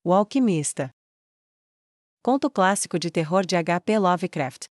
O Alquimista. Conto clássico de terror de H.P. Lovecraft.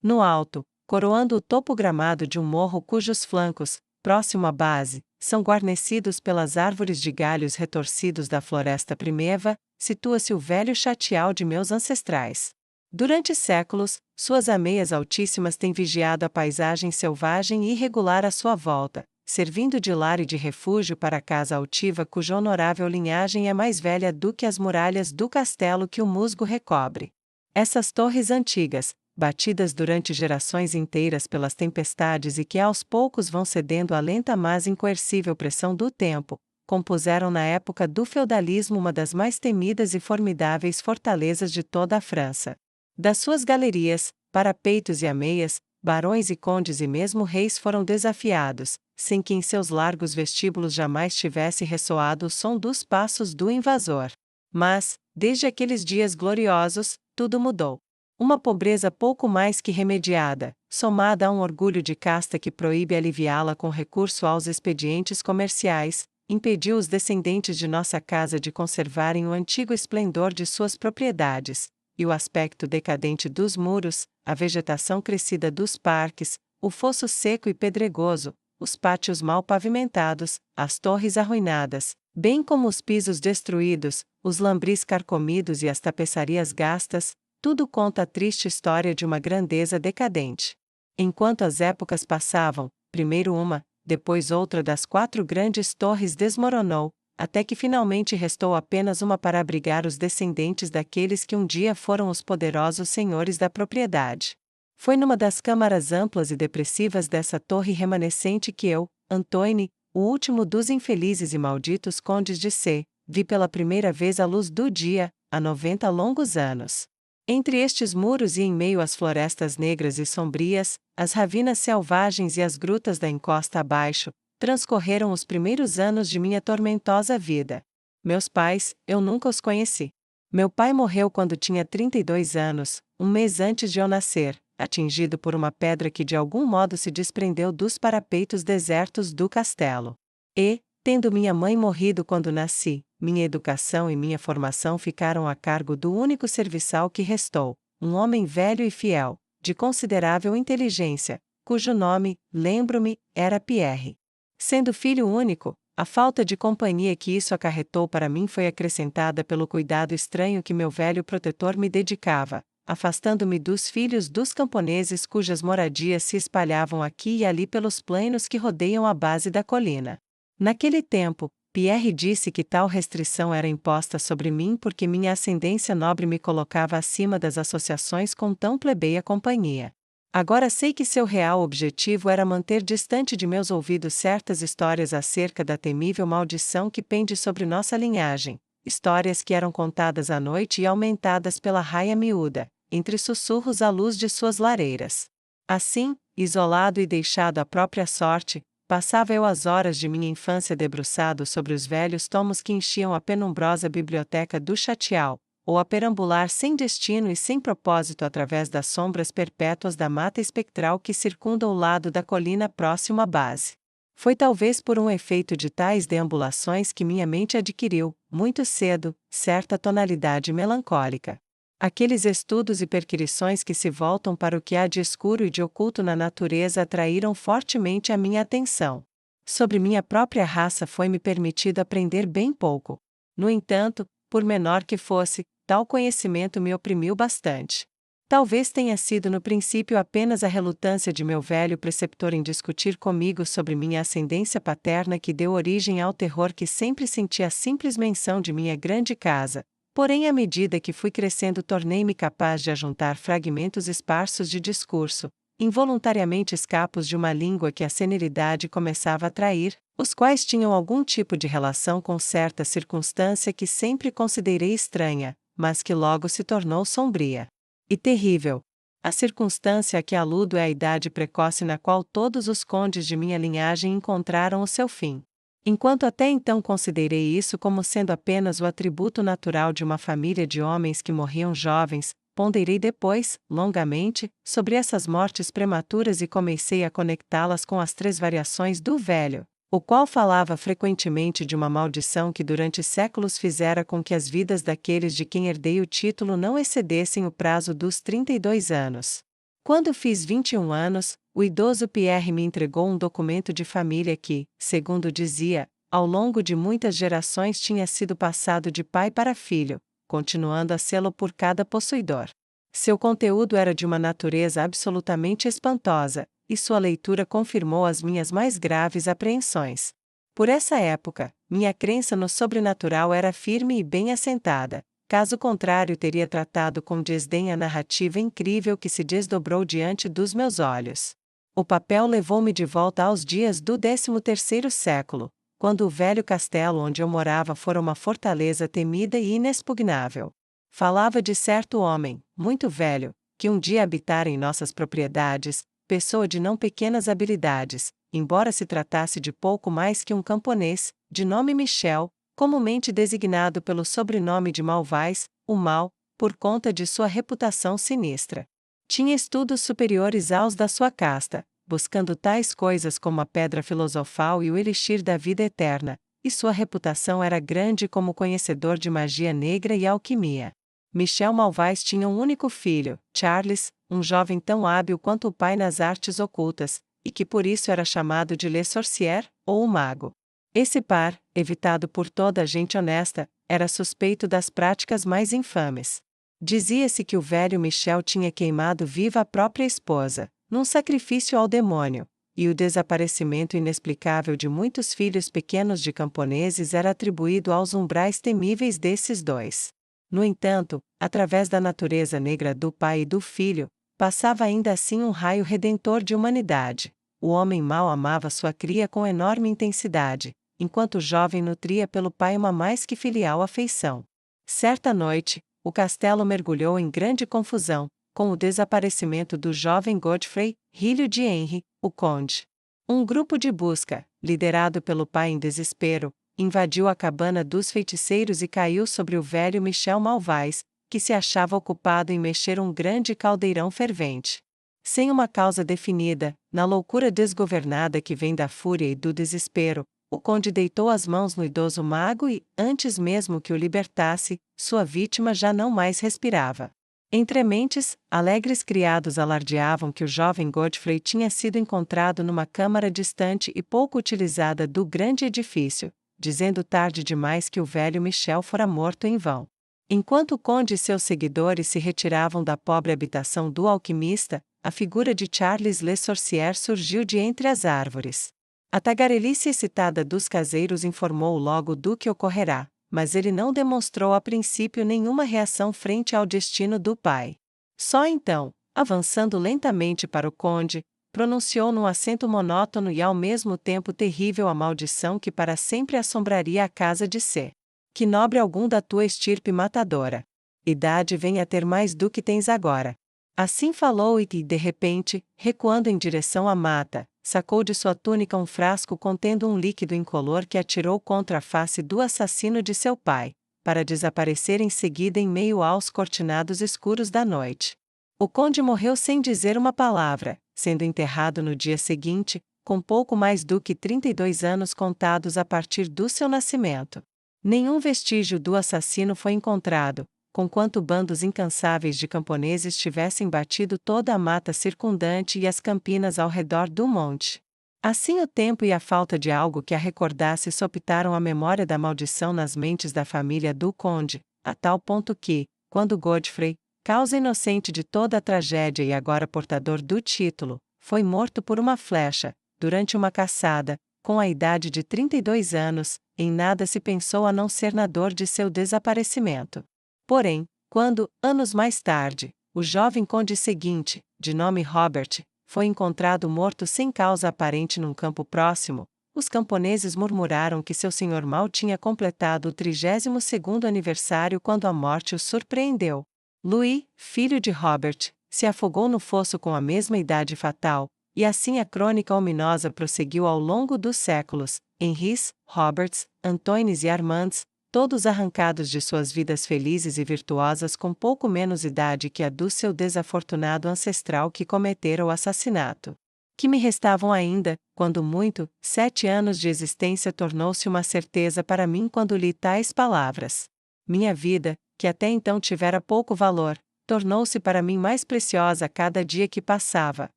No alto, coroando o topo gramado de um morro cujos flancos, próximo à base, são guarnecidos pelas árvores de galhos retorcidos da floresta primeva, situa-se o velho chatial de meus ancestrais. Durante séculos, suas ameias altíssimas têm vigiado a paisagem selvagem e irregular à sua volta, servindo de lar e de refúgio para a casa altiva cuja honorável linhagem é mais velha do que as muralhas do castelo que o musgo recobre. Essas torres antigas, batidas durante gerações inteiras pelas tempestades e que aos poucos vão cedendo à lenta mas incoercível pressão do tempo, compuseram na época do feudalismo uma das mais temidas e formidáveis fortalezas de toda a França. Das suas galerias, parapeitos e ameias, barões e condes e mesmo reis foram desafiados, sem que em seus largos vestíbulos jamais tivesse ressoado o som dos passos do invasor. Mas, desde aqueles dias gloriosos, tudo mudou. Uma pobreza pouco mais que remediada, somada a um orgulho de casta que proíbe aliviá-la com recurso aos expedientes comerciais, impediu os descendentes de nossa casa de conservarem o antigo esplendor de suas propriedades, e o aspecto decadente dos muros, a vegetação crescida dos parques, o fosso seco e pedregoso, os pátios mal pavimentados, as torres arruinadas, bem como os pisos destruídos, os lambris carcomidos e as tapeçarias gastas, tudo conta a triste história de uma grandeza decadente. Enquanto as épocas passavam, primeiro uma, depois outra das 4 grandes torres desmoronou, até que finalmente restou apenas uma para abrigar os descendentes daqueles que um dia foram os poderosos senhores da propriedade. Foi numa das câmaras amplas e depressivas dessa torre remanescente que eu, Antoine, o último dos infelizes e malditos condes de C, vi pela primeira vez a luz do dia, há 90 longos anos. Entre estes muros e em meio às florestas negras e sombrias, as ravinas selvagens e as grutas da encosta abaixo, transcorreram os primeiros anos de minha tormentosa vida. Meus pais, eu nunca os conheci. Meu pai morreu quando tinha 32 anos, um mês antes de eu nascer, atingido por uma pedra que de algum modo se desprendeu dos parapeitos desertos do castelo. E, tendo minha mãe morrido quando nasci, minha educação e minha formação ficaram a cargo do único serviçal que restou, um homem velho e fiel, de considerável inteligência, cujo nome, lembro-me, era Pierre. Sendo filho único, a falta de companhia que isso acarretou para mim foi acrescentada pelo cuidado estranho que meu velho protetor me dedicava, afastando-me dos filhos dos camponeses cujas moradias se espalhavam aqui e ali pelos plainos que rodeiam a base da colina. Naquele tempo, Pierre disse que tal restrição era imposta sobre mim porque minha ascendência nobre me colocava acima das associações com tão plebeia companhia. Agora sei que seu real objetivo era manter distante de meus ouvidos certas histórias acerca da temível maldição que pende sobre nossa linhagem, histórias que eram contadas à noite e aumentadas pela raia miúda, entre sussurros à luz de suas lareiras. Assim, isolado e deixado à própria sorte, passava eu as horas de minha infância debruçado sobre os velhos tomos que enchiam a penumbrosa biblioteca do Chatial, ou a perambular sem destino e sem propósito através das sombras perpétuas da mata espectral que circunda o lado da colina próximo à base. Foi talvez por um efeito de tais deambulações que minha mente adquiriu, muito cedo, certa tonalidade melancólica. Aqueles estudos e perquirições que se voltam para o que há de escuro e de oculto na natureza atraíram fortemente a minha atenção. Sobre minha própria raça foi-me permitido aprender bem pouco. No entanto, por menor que fosse, tal conhecimento me oprimiu bastante. Talvez tenha sido no princípio apenas a relutância de meu velho preceptor em discutir comigo sobre minha ascendência paterna que deu origem ao terror que sempre senti à simples menção de minha grande casa. Porém, à medida que fui crescendo, tornei-me capaz de ajuntar fragmentos esparsos de discurso, involuntariamente escapos de uma língua que a senilidade começava a atrair, os quais tinham algum tipo de relação com certa circunstância que sempre considerei estranha, mas que logo se tornou sombria e terrível. A circunstância a que aludo é a idade precoce na qual todos os condes de minha linhagem encontraram o seu fim. Enquanto até então considerei isso como sendo apenas o atributo natural de uma família de homens que morriam jovens, ponderei depois, longamente, sobre essas mortes prematuras e comecei a conectá-las com as 3 variações do velho, o qual falava frequentemente de uma maldição que durante séculos fizera com que as vidas daqueles de quem herdei o título não excedessem o prazo dos 32 anos. Quando fiz 21 anos, o idoso Pierre me entregou um documento de família que, segundo dizia, ao longo de muitas gerações tinha sido passado de pai para filho, continuando a sê-lo por cada possuidor. Seu conteúdo era de uma natureza absolutamente espantosa, e sua leitura confirmou as minhas mais graves apreensões. Por essa época, minha crença no sobrenatural era firme e bem assentada, caso contrário teria tratado com desdém a narrativa incrível que se desdobrou diante dos meus olhos. O papel levou-me de volta aos dias do 13º século, quando o velho castelo onde eu morava fora uma fortaleza temida e inexpugnável. Falava de certo homem, muito velho, que um dia habitara em nossas propriedades, pessoa de não pequenas habilidades, embora se tratasse de pouco mais que um camponês, de nome Michel, comumente designado pelo sobrenome de Malvais, o mal, por conta de sua reputação sinistra. Tinha estudos superiores aos da sua casta, buscando tais coisas como a pedra filosofal e o elixir da vida eterna, e sua reputação era grande como conhecedor de magia negra e alquimia. Michel Malvais tinha um único filho, Charles, um jovem tão hábil quanto o pai nas artes ocultas, e que por isso era chamado de Le Sorcier, ou o Mago. Esse par, evitado por toda a gente honesta, era suspeito das práticas mais infames. Dizia-se que o velho Michel tinha queimado viva a própria esposa, num sacrifício ao demônio, e o desaparecimento inexplicável de muitos filhos pequenos de camponeses era atribuído aos umbrais temíveis desses dois. No entanto, através da natureza negra do pai e do filho, passava ainda assim um raio redentor de humanidade. O homem mau amava sua cria com enorme intensidade, enquanto o jovem nutria pelo pai uma mais que filial afeição. Certa noite, o castelo mergulhou em grande confusão, com o desaparecimento do jovem Godfrey, filho de Henry, o conde. Um grupo de busca, liderado pelo pai em desespero, invadiu a cabana dos feiticeiros e caiu sobre o velho Michel Malvais, que se achava ocupado em mexer um grande caldeirão fervente. Sem uma causa definida, na loucura desgovernada que vem da fúria e do desespero, o conde deitou as mãos no idoso mago e, antes mesmo que o libertasse, sua vítima já não mais respirava. Entre mentes, alegres criados alardeavam que o jovem Godfrey tinha sido encontrado numa câmara distante e pouco utilizada do grande edifício, dizendo tarde demais que o velho Michel fora morto em vão. Enquanto o conde e seus seguidores se retiravam da pobre habitação do alquimista, a figura de Charles Le Sorcier surgiu de entre as árvores. A tagarelice excitada dos caseiros informou logo do que ocorrerá, mas ele não demonstrou a princípio nenhuma reação frente ao destino do pai. Só então, avançando lentamente para o conde, pronunciou num acento monótono e ao mesmo tempo terrível a maldição que para sempre assombraria a casa de C. Que nobre algum da tua estirpe matadora. Idade vem a ter mais do que tens agora. Assim falou e, de repente, recuando em direção à mata, sacou de sua túnica um frasco contendo um líquido incolor que atirou contra a face do assassino de seu pai, para desaparecer em seguida em meio aos cortinados escuros da noite. O conde morreu sem dizer uma palavra, sendo enterrado no dia seguinte, com pouco mais do que 32 anos contados a partir do seu nascimento. Nenhum vestígio do assassino foi encontrado, conquanto bandos incansáveis de camponeses tivessem batido toda a mata circundante e as campinas ao redor do monte. Assim o tempo e a falta de algo que a recordasse sopitaram a memória da maldição nas mentes da família do conde, a tal ponto que, quando Godfrey, causa inocente de toda a tragédia e agora portador do título, foi morto por uma flecha, durante uma caçada, com a idade de 32 anos, em nada se pensou a não ser na dor de seu desaparecimento. Porém, quando, anos mais tarde, o jovem conde seguinte, de nome Robert, foi encontrado morto sem causa aparente num campo próximo, os camponeses murmuraram que seu senhor mal tinha completado o 32º aniversário quando a morte o surpreendeu. Louis, filho de Robert, se afogou no fosso com a mesma idade fatal, e assim a crônica ominosa prosseguiu ao longo dos séculos. Henrys, Roberts, Antoines e Armands, todos arrancados de suas vidas felizes e virtuosas com pouco menos idade que a do seu desafortunado ancestral que cometera o assassinato. Que me restavam ainda, quando muito, 7 anos de existência tornou-se uma certeza para mim quando li tais palavras. Minha vida, que até então tivera pouco valor, tornou-se para mim mais preciosa a cada dia que passava,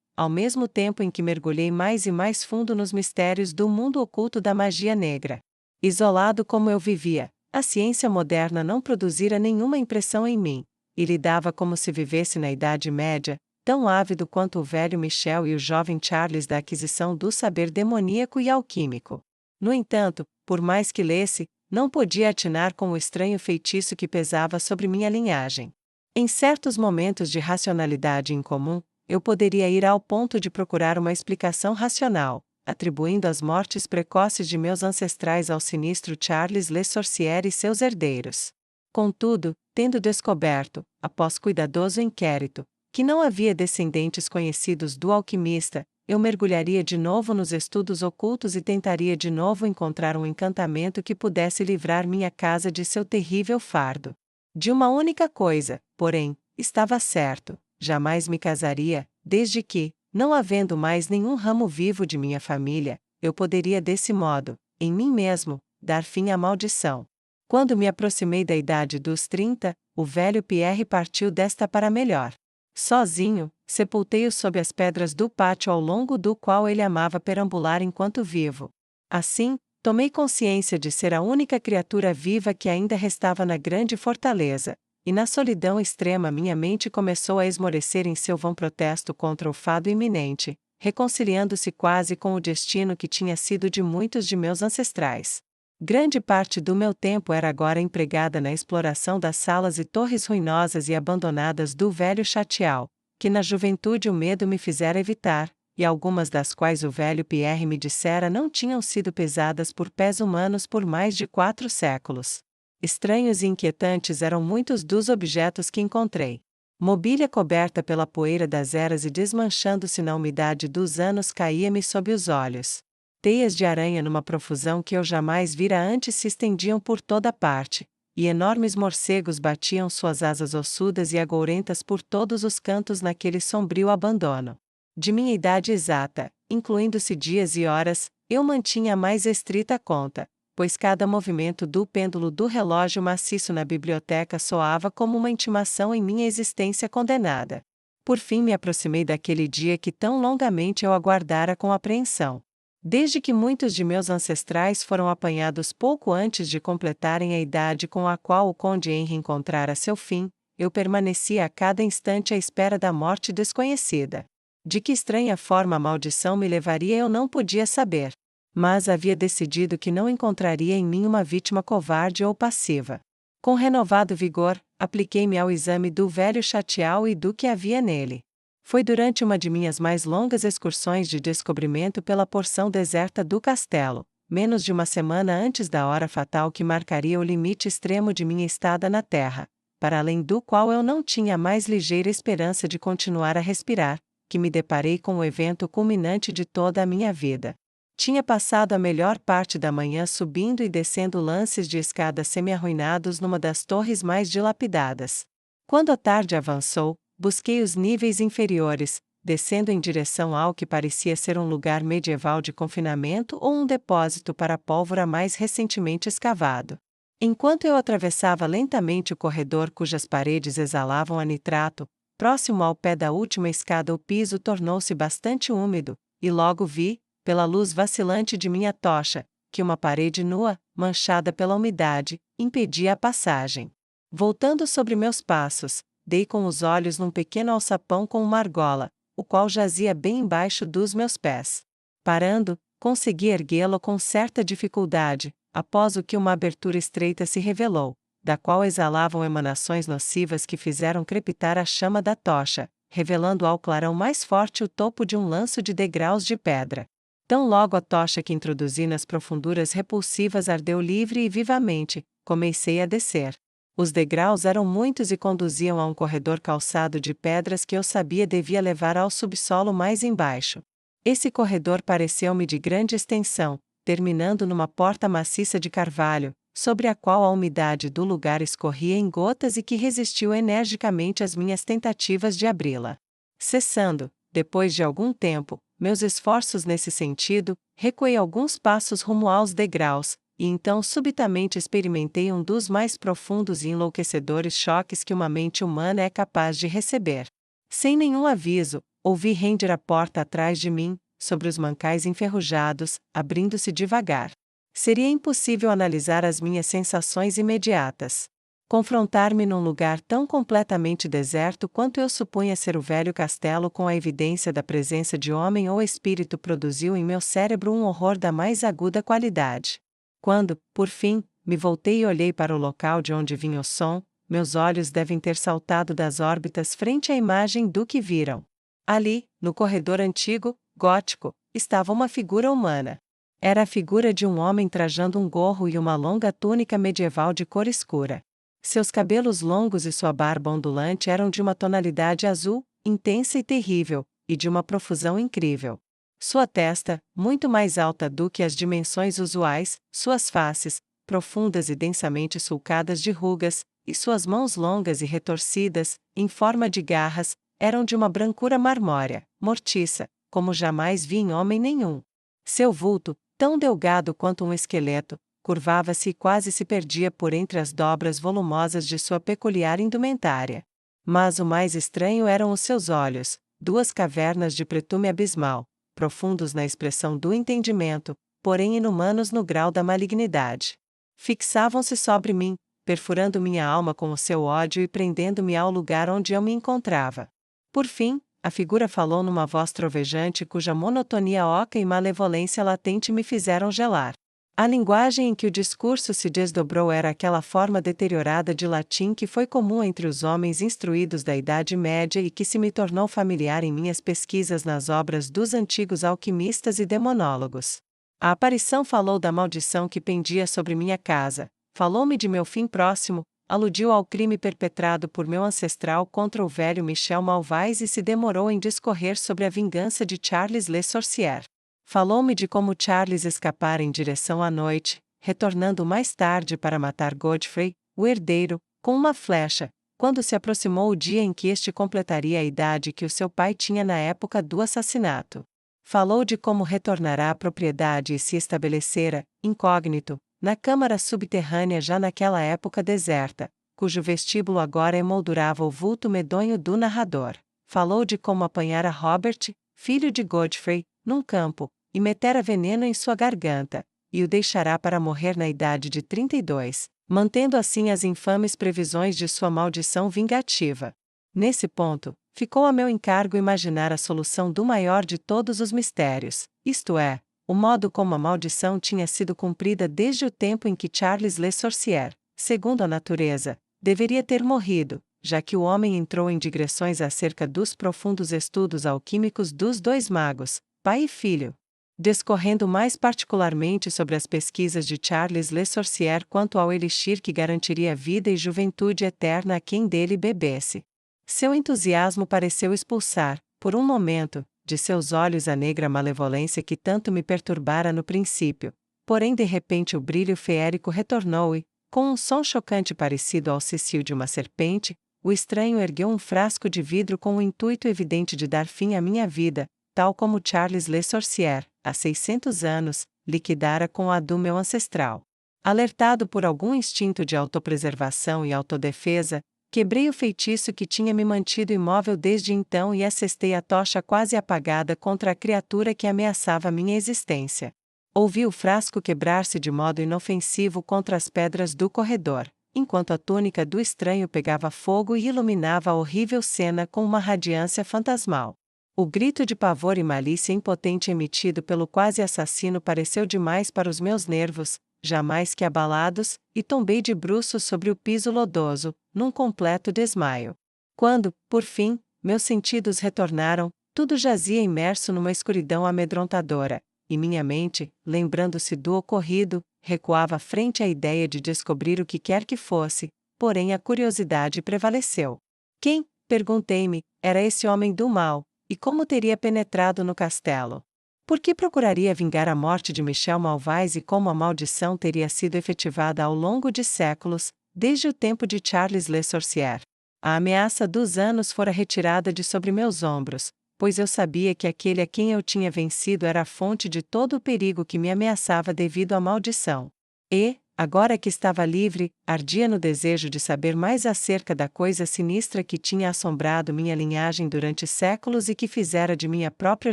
ao mesmo tempo em que mergulhei mais e mais fundo nos mistérios do mundo oculto da magia negra. Isolado como eu vivia, a ciência moderna não produzira nenhuma impressão em mim, e lidava como se vivesse na Idade Média, tão ávido quanto o velho Michel e o jovem Charles da aquisição do saber demoníaco e alquímico. No entanto, por mais que lesse, não podia atinar com o estranho feitiço que pesava sobre minha linhagem. Em certos momentos de racionalidade incomum, eu poderia ir ao ponto de procurar uma explicação racional, atribuindo as mortes precoces de meus ancestrais ao sinistro Charles Le Sorcier e seus herdeiros. Contudo, tendo descoberto, após cuidadoso inquérito, que não havia descendentes conhecidos do alquimista, eu mergulharia de novo nos estudos ocultos e tentaria de novo encontrar um encantamento que pudesse livrar minha casa de seu terrível fardo. De uma única coisa, porém, estava certo: jamais me casaria, desde que, não havendo mais nenhum ramo vivo de minha família, eu poderia desse modo, em mim mesmo, dar fim à maldição. Quando me aproximei da idade dos 30, o velho Pierre partiu desta para melhor. Sozinho, sepultei-o sob as pedras do pátio ao longo do qual ele amava perambular enquanto vivo. Assim, tomei consciência de ser a única criatura viva que ainda restava na grande fortaleza, e na solidão extrema minha mente começou a esmorecer em seu vão protesto contra o fado iminente, reconciliando-se quase com o destino que tinha sido de muitos de meus ancestrais. Grande parte do meu tempo era agora empregada na exploração das salas e torres ruinosas e abandonadas do velho Chatial, que na juventude o medo me fizera evitar, e algumas das quais o velho Pierre me dissera não tinham sido pesadas por pés humanos por mais de 4 séculos. Estranhos e inquietantes eram muitos dos objetos que encontrei. Mobília coberta pela poeira das eras e desmanchando-se na umidade dos anos caía-me sob os olhos. Teias de aranha numa profusão que eu jamais vira antes se estendiam por toda parte, e enormes morcegos batiam suas asas ossudas e agourentas por todos os cantos naquele sombrio abandono. De minha idade exata, incluindo-se dias e horas, eu mantinha a mais estrita conta, pois cada movimento do pêndulo do relógio maciço na biblioteca soava como uma intimação em minha existência condenada. Por fim me aproximei daquele dia que tão longamente eu aguardara com apreensão. Desde que muitos de meus ancestrais foram apanhados pouco antes de completarem a idade com a qual o conde Henri encontrara seu fim, eu permanecia a cada instante à espera da morte desconhecida. De que estranha forma a maldição me levaria eu não podia saber. Mas havia decidido que não encontraria em mim uma vítima covarde ou passiva. Com renovado vigor, apliquei-me ao exame do velho Chatial e do que havia nele. Foi durante uma de minhas mais longas excursões de descobrimento pela porção deserta do castelo, menos de uma semana antes da hora fatal que marcaria o limite extremo de minha estada na terra, para além do qual eu não tinha a mais ligeira esperança de continuar a respirar, que me deparei com o evento culminante de toda a minha vida. Tinha passado a melhor parte da manhã subindo e descendo lances de escada semi-arruinados numa das torres mais dilapidadas. Quando a tarde avançou, busquei os níveis inferiores, descendo em direção ao que parecia ser um lugar medieval de confinamento ou um depósito para pólvora mais recentemente escavado. Enquanto eu atravessava lentamente o corredor cujas paredes exalavam a nitrato, próximo ao pé da última escada o piso tornou-se bastante úmido, e logo vi, pela luz vacilante de minha tocha, que uma parede nua, manchada pela umidade, impedia a passagem. Voltando sobre meus passos, dei com os olhos num pequeno alçapão com uma argola, o qual jazia bem embaixo dos meus pés. Parando, consegui erguê-lo com certa dificuldade, após o que uma abertura estreita se revelou, da qual exalavam emanações nocivas que fizeram crepitar a chama da tocha, revelando ao clarão mais forte o topo de um lanço de degraus de pedra. Tão logo a tocha que introduzi nas profunduras repulsivas ardeu livre e vivamente, comecei a descer. Os degraus eram muitos e conduziam a um corredor calçado de pedras que eu sabia devia levar ao subsolo mais embaixo. Esse corredor pareceu-me de grande extensão, terminando numa porta maciça de carvalho, sobre a qual a umidade do lugar escorria em gotas e que resistiu energicamente às minhas tentativas de abri-la. Cessando, depois de algum tempo, meus esforços nesse sentido, recuei alguns passos rumo aos degraus, e então subitamente experimentei um dos mais profundos e enlouquecedores choques que uma mente humana é capaz de receber. Sem nenhum aviso, ouvi render a porta atrás de mim, sobre os mancais enferrujados, abrindo-se devagar. Seria impossível analisar as minhas sensações imediatas. Confrontar-me num lugar tão completamente deserto quanto eu supunha ser o velho castelo com a evidência da presença de homem ou espírito produziu em meu cérebro um horror da mais aguda qualidade. Quando, por fim, me voltei e olhei para o local de onde vinha o som, meus olhos devem ter saltado das órbitas frente à imagem do que viram. Ali, no corredor antigo, gótico, estava uma figura humana. Era a figura de um homem trajando um gorro e uma longa túnica medieval de cor escura. Seus cabelos longos e sua barba ondulante eram de uma tonalidade azul, intensa e terrível, e de uma profusão incrível. Sua testa, muito mais alta do que as dimensões usuais, suas faces, profundas e densamente sulcadas de rugas, e suas mãos longas e retorcidas, em forma de garras, eram de uma brancura marmórea, mortiça, como jamais vi em homem nenhum. Seu vulto, tão delgado quanto um esqueleto, curvava-se e quase se perdia por entre as dobras volumosas de sua peculiar indumentária. Mas o mais estranho eram os seus olhos, duas cavernas de pretume abismal, profundos na expressão do entendimento, porém inumanos no grau da malignidade. Fixavam-se sobre mim, perfurando minha alma com o seu ódio e prendendo-me ao lugar onde eu me encontrava. Por fim, a figura falou numa voz trovejante cuja monotonia oca e malevolência latente me fizeram gelar. A linguagem em que o discurso se desdobrou era aquela forma deteriorada de latim que foi comum entre os homens instruídos da Idade Média e que se me tornou familiar em minhas pesquisas nas obras dos antigos alquimistas e demonólogos. A aparição falou da maldição que pendia sobre minha casa, falou-me de meu fim próximo, aludiu ao crime perpetrado por meu ancestral contra o velho Michel Malvais e se demorou em discorrer sobre a vingança de Charles Le Sorcier. Falou-me de como Charles escapara em direção à noite, retornando mais tarde para matar Godfrey, o herdeiro, com uma flecha, quando se aproximou o dia em que este completaria a idade que o seu pai tinha na época do assassinato. Falou de como retornará à propriedade e se estabelecera, incógnito, na câmara subterrânea já naquela época deserta, cujo vestíbulo agora emoldurava o vulto medonho do narrador. Falou de como apanhara Robert, filho de Godfrey, num campo, e metera veneno em sua garganta, e o deixará para morrer na idade de 32, mantendo assim as infames previsões de sua maldição vingativa. Nesse ponto, ficou a meu encargo imaginar a solução do maior de todos os mistérios, isto é, o modo como a maldição tinha sido cumprida desde o tempo em que Charles Le Sorcier, segundo a natureza, deveria ter morrido, já que o homem entrou em digressões acerca dos profundos estudos alquímicos dos dois magos, pai e filho. Discorrendo mais particularmente sobre as pesquisas de Charles Le Sorcier quanto ao elixir que garantiria vida e juventude eterna a quem dele bebesse. Seu entusiasmo pareceu expulsar, por um momento, de seus olhos a negra malevolência que tanto me perturbara no princípio, porém de repente o brilho feérico retornou e, com um som chocante parecido ao cicio de uma serpente, o estranho ergueu um frasco de vidro com o intuito evidente de dar fim à minha vida, tal como Charles Le Sorcier, há 600 anos, liquidara com a do meu ancestral. Alertado por algum instinto de autopreservação e autodefesa, quebrei o feitiço que tinha me mantido imóvel desde então e assestei a tocha quase apagada contra a criatura que ameaçava minha existência. Ouvi o frasco quebrar-se de modo inofensivo contra as pedras do corredor, enquanto a túnica do estranho pegava fogo e iluminava a horrível cena com uma radiância fantasmal. O grito de pavor e malícia impotente emitido pelo quase assassino pareceu demais para os meus nervos, jamais que abalados, e tombei de bruços sobre o piso lodoso, num completo desmaio. Quando, por fim, meus sentidos retornaram, tudo jazia imerso numa escuridão amedrontadora, e minha mente, lembrando-se do ocorrido, recuava frente à ideia de descobrir o que quer que fosse, porém a curiosidade prevaleceu. Quem, perguntei-me, era esse homem do mal, e como teria penetrado no castelo? Por que procuraria vingar a morte de Michel Malvais e como a maldição teria sido efetivada ao longo de séculos, desde o tempo de Charles Le Sorcier? A ameaça dos anos fora retirada de sobre meus ombros, pois eu sabia que aquele a quem eu tinha vencido era a fonte de todo o perigo que me ameaçava devido à maldição. E, agora que estava livre, ardia no desejo de saber mais acerca da coisa sinistra que tinha assombrado minha linhagem durante séculos e que fizera de minha própria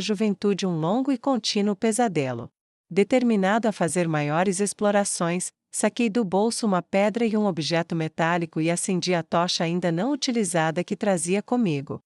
juventude um longo e contínuo pesadelo. Determinado a fazer maiores explorações, saquei do bolso uma pedra e um objeto metálico e acendi a tocha ainda não utilizada que trazia comigo.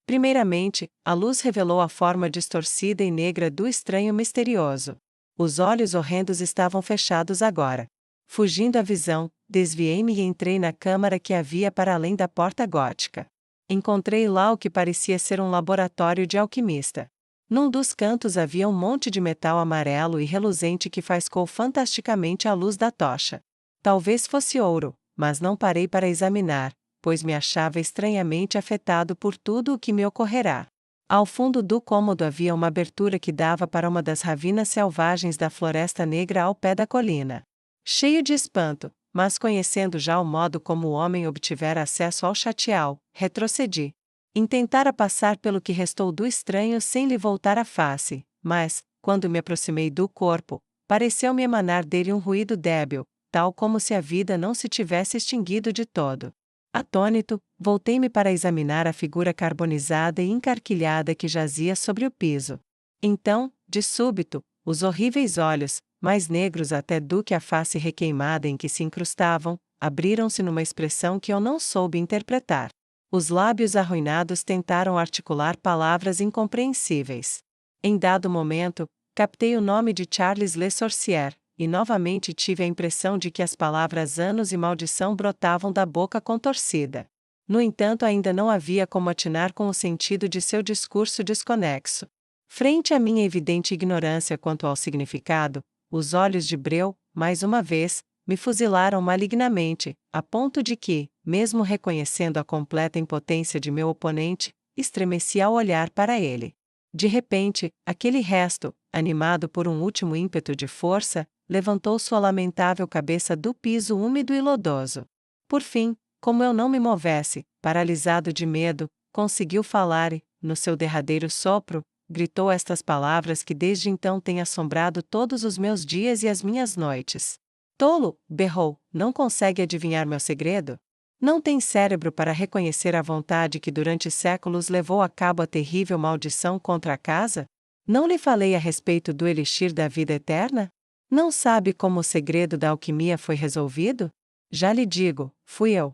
Primeiramente, a luz revelou a forma distorcida e negra do estranho misterioso. Os olhos horrendos estavam fechados agora. Fugindo à visão, desviei-me e entrei na câmara que havia para além da porta gótica. Encontrei lá o que parecia ser um laboratório de alquimista. Num dos cantos havia um monte de metal amarelo e reluzente que faiscou fantasticamente à luz da tocha. Talvez fosse ouro, mas não parei para examinar, pois me achava estranhamente afetado por tudo o que me ocorrerá. Ao fundo do cômodo havia uma abertura que dava para uma das ravinas selvagens da Floresta Negra ao pé da colina. Cheio de espanto, mas conhecendo já o modo como o homem obtivera acesso ao chatial, retrocedi. Intentara passar pelo que restou do estranho sem lhe voltar a face, mas, quando me aproximei do corpo, pareceu-me emanar dele um ruído débil, tal como se a vida não se tivesse extinguido de todo. Atônito, voltei-me para examinar a figura carbonizada e encarquilhada que jazia sobre o piso. Então, de súbito, os horríveis olhos, mais negros até do que a face requeimada em que se incrustavam, abriram-se numa expressão que eu não soube interpretar. Os lábios arruinados tentaram articular palavras incompreensíveis. Em dado momento, captei o nome de Charles Le Sorcier, e novamente tive a impressão de que as palavras anos e maldição brotavam da boca contorcida. No entanto, ainda não havia como atinar com o sentido de seu discurso desconexo. Frente à minha evidente ignorância quanto ao significado, os olhos de Breu, mais uma vez, me fuzilaram malignamente, a ponto de que, mesmo reconhecendo a completa impotência de meu oponente, estremeci ao olhar para ele. De repente, aquele resto, animado por um último ímpeto de força, levantou sua lamentável cabeça do piso úmido e lodoso. Por fim, como eu não me movesse, paralisado de medo, conseguiu falar e, no seu derradeiro sopro, gritou estas palavras que desde então têm assombrado todos os meus dias e as minhas noites. Tolo, berrou, não consegue adivinhar meu segredo? Não tem cérebro para reconhecer a vontade que durante séculos levou a cabo a terrível maldição contra a casa? Não lhe falei a respeito do elixir da vida eterna? Não sabe como o segredo da alquimia foi resolvido? Já lhe digo, fui eu.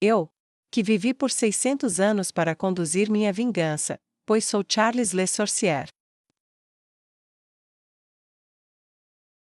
Eu, que vivi por 600 anos para conduzir minha vingança, pois sou Charles Le Sorcier.